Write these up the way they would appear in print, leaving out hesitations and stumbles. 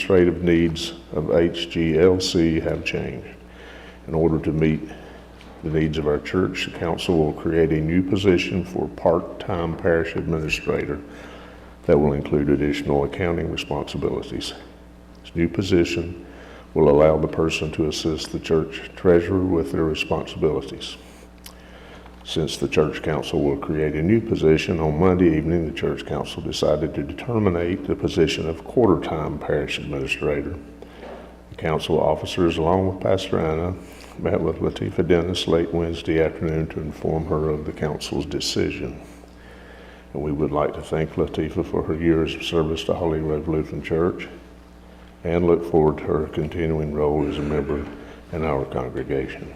administrative needs of HGLC have changed. In order to meet the needs of our church, the council will create a new position for part-time parish administrator that will include additional accounting responsibilities. This new position will allow the person to assist the church treasurer with their responsibilities. Since the church council will create a new position, on Monday evening, the church council decided to terminate the position of quarter-time parish administrator. The council officers, along with Pastor Anna, met with Latifah Dennis late Wednesday afternoon to inform her of the council's decision. And we would like to thank Latifah for her years of service to Holy Grove Lutheran Church and look forward to her continuing role as a member in our congregation.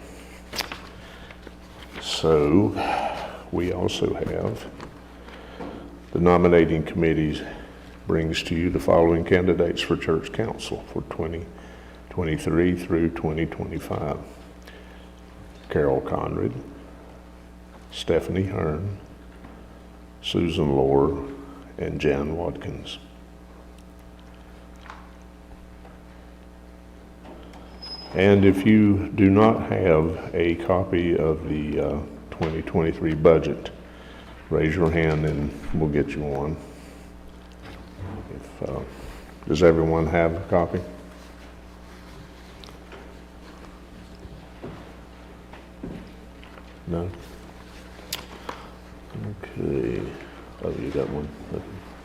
So we also have the nominating committee brings to you the following candidates for church council for 2023 through 2025. Carol Conrad, Stephanie Hearn, Susan Lohr, and Jan Watkins. And if you do not have a copy of the 2023 budget, raise your hand and we'll get you one. Does everyone have a copy? No? Okay. Oh, you got one?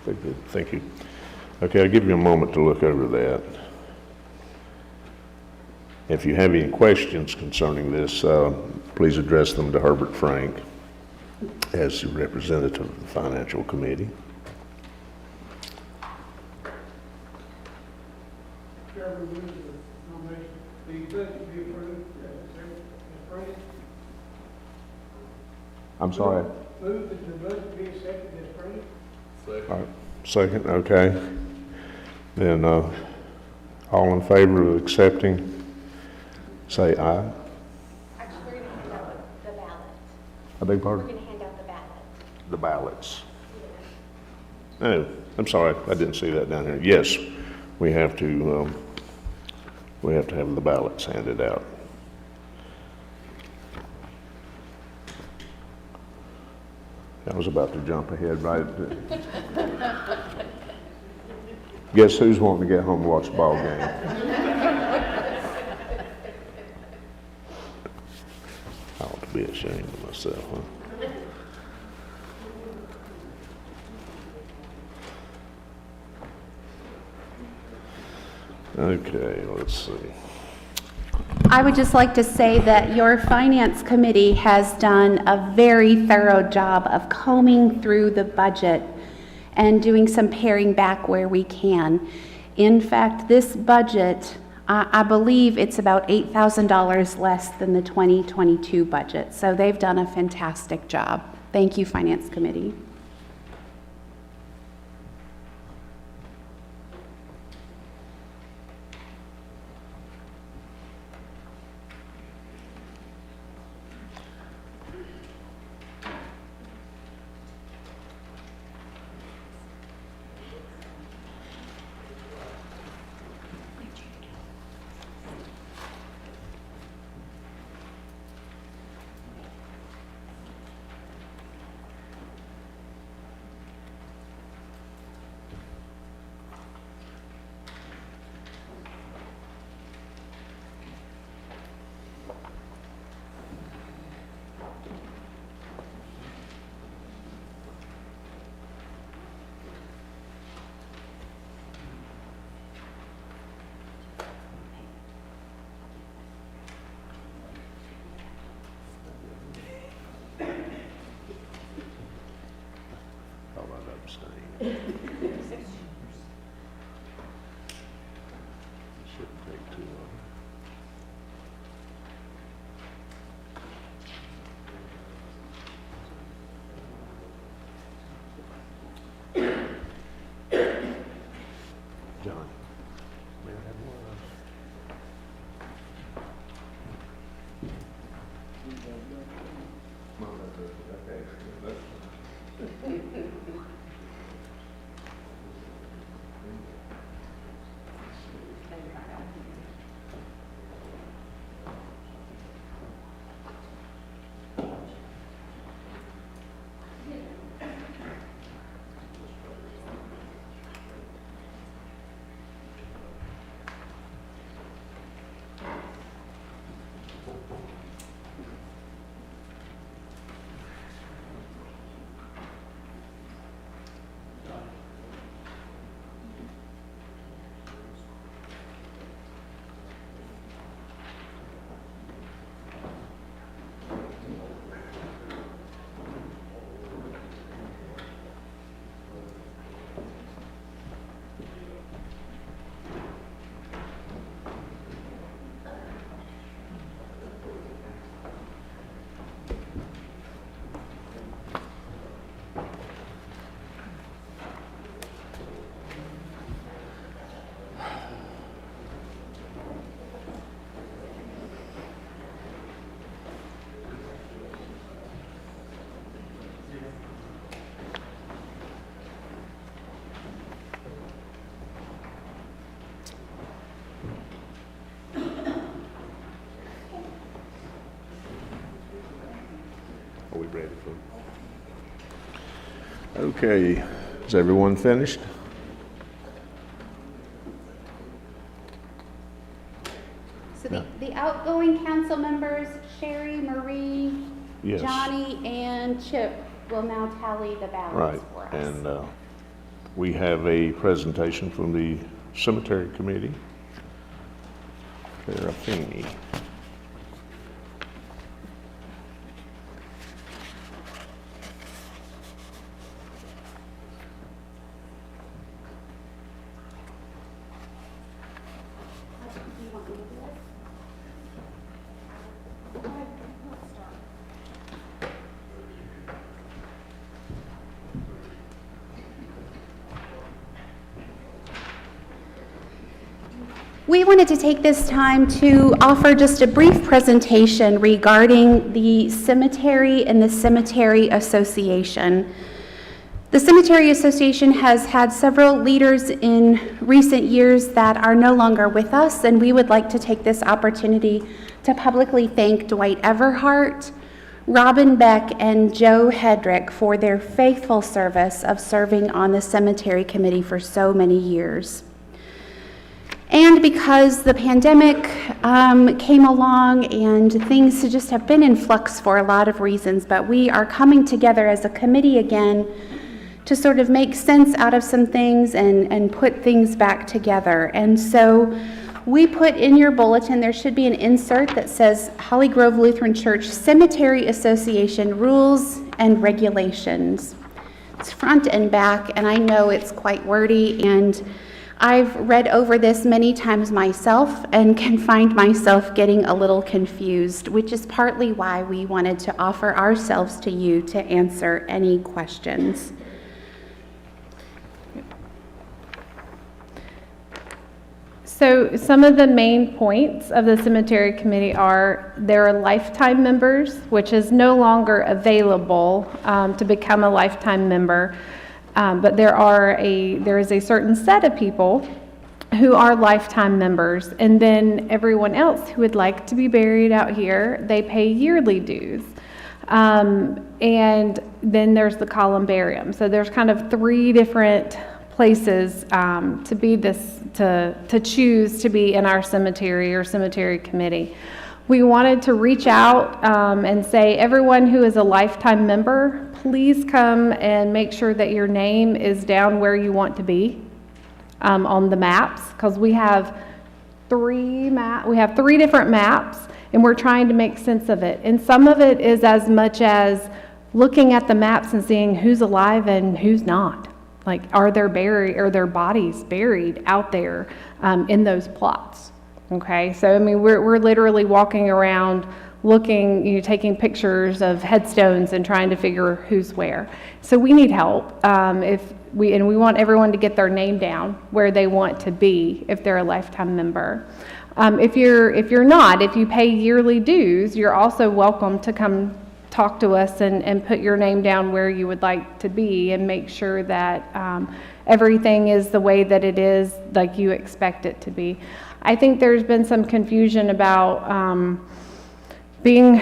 Okay, good. Thank you. Okay, I'll give you a moment to look over that. If you have any questions concerning this, please address them to Herbert Frank as the representative of the Financial Committee. Chairman, move the nomination, the budget be approved as printed. I'm sorry? Move that the budget be accepted as printed. Second. All right. Second, okay. Then all in favor of accepting, say aye. Actually, we're going to hand out the ballot. I beg We're pardon? going to hand out the ballot. The ballots. Oh, I'm sorry, I didn't see that down here. Yes, we have to have the ballots handed out. I was about to jump ahead, right? Guess who's wanting to get home and watch the ball game? I ought to be ashamed of myself, huh? Okay, let's see. I would just like to say that your Finance Committee has done a very thorough job of combing through the budget and doing some paring back where we can. In fact, this budget, I believe it's about $8,000 less than the 2022 budget. So they've done a fantastic job. Thank you, Finance Committee. John, may I have one of those? Okay, is everyone finished? So the outgoing council members, Sherry, Marie, Yes. Johnny, and Chip will now tally the Right, ballots for us. and we have a presentation from the cemetery committee. Sarah Feeney. Do you want me to do it? Go ahead, let's start. We wanted to take this time to offer just a brief presentation regarding the cemetery and the Cemetery Association. The Cemetery Association has had several leaders in recent years that are no longer with us, and we would like to take this opportunity to publicly thank Dwight Everhart, Robin Beck, and Joe Hedrick for their faithful service of serving on the cemetery committee for so many years. And because the pandemic came along and things just have been in flux for a lot of reasons, but we are coming together as a committee again to sort of make sense out of some things and put things back together. And so we put in your bulletin, there should be an insert that says Holly Grove Lutheran Church Cemetery Association Rules and Regulations. It's front and back, and I know it's quite wordy, and I've read over this many times myself and can find myself getting a little confused, which is partly why we wanted to offer ourselves to you to answer any questions. So some of the main points of the cemetery committee are there are lifetime members, which is no longer available to become a lifetime member. But there is a certain set of people who are lifetime members, and then everyone else who would like to be buried out here, they pay yearly dues. And then there's the columbarium. So there's kind of three different places to choose to be in our cemetery or cemetery committee. We wanted to reach out and say, everyone who is a lifetime member, please come and make sure that your name is down where you want to be on the maps, because we have three different maps, and we're trying to make sense of it. And some of it is as much as looking at the maps and seeing who's alive and who's not. Like, are their bodies buried out there in those plots? Okay, so I mean, we're literally walking around looking, taking pictures of headstones and trying to figure who's where. So we need help. We want everyone to get their name down where they want to be if they're a lifetime member. If you pay yearly dues, you're also welcome to come talk to us and put your name down where you would like to be and make sure that everything is the way that it is, like you expect it to be. I think there's been some confusion about being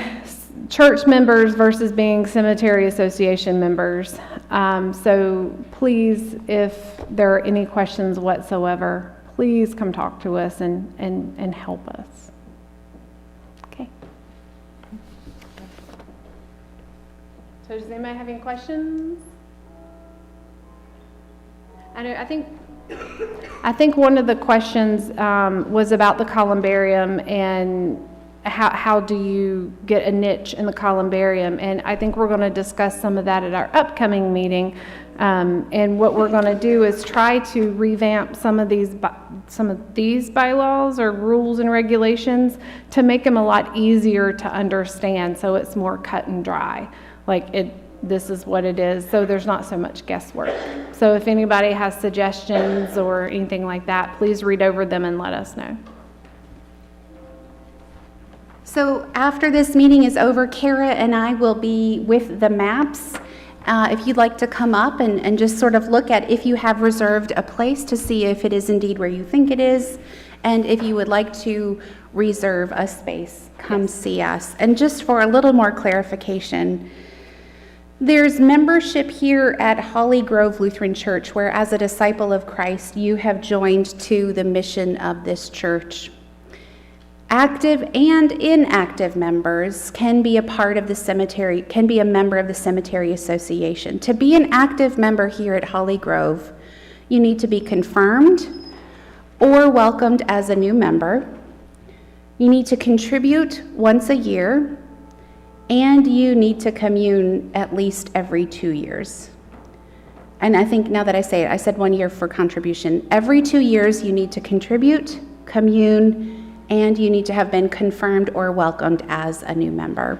church members versus being cemetery association members. So please, if there are any questions whatsoever, please come talk to us and help us. Okay. So does anybody have any questions? I think one of the questions was about the columbarium and how do you get a niche in the columbarium, and I think we're going to discuss some of that at our upcoming meeting. And what we're going to do is try to revamp some of these bylaws or rules and regulations to make them a lot easier to understand, so it's more cut and dry. This is what it is, so there's not so much guesswork. So if anybody has suggestions or anything like that, please read over them and let us know. So after this meeting is over, Kara and I will be with the maps. If you'd like to come up and just sort of look at if you have reserved a place to see if it is indeed where you think it is, and if you would like to reserve a space, come see us. And just for a little more clarification, There's membership here at Holly Grove Lutheran Church, where as a disciple of Christ, you have joined to the mission of this church. Active and inactive members can be a part of the cemetery, can be a member of the Cemetery Association. To be an active member here at Holly Grove, you need to be confirmed or welcomed as a new member. You need to contribute once a year, and you need to commune at least every 2 years. And I think now that I say it, I said 1 year for contribution. Every 2 years, you need to contribute, commune, and you need to have been confirmed or welcomed as a new member.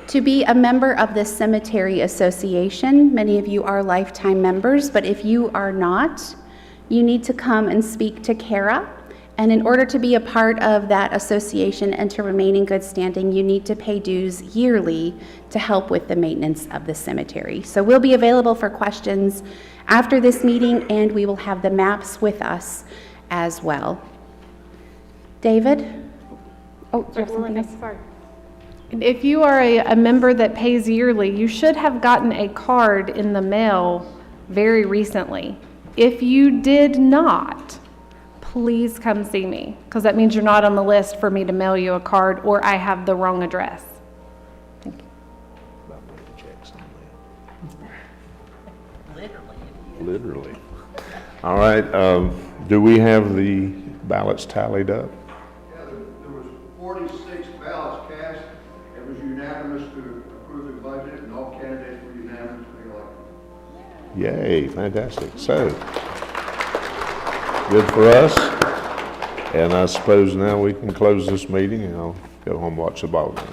To be a member of the Cemetery Association, many of you are lifetime members, but if you are not, you need to come and speak to Kara. And in order to be a part of that association and to remain in good standing, you need to pay dues yearly to help with the maintenance of the cemetery. So we'll be available for questions after this meeting, and we will have the maps with us as well. David? Oh, do you have something else? Sorry. If you are a member that pays yearly, you should have gotten a card in the mail very recently. If you did not, please come see me, because that means you're not on the list for me to mail you a card, or I have the wrong address. Thank you. Literally. All right, do we have the ballots tallied up? Yeah, there was 46 ballots cast. It was unanimous to approve the budget, and all candidates were unanimously elected. Yay, fantastic. So, good for us. And I suppose now we can close this meeting and I'll go home and watch the ball game.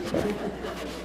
So.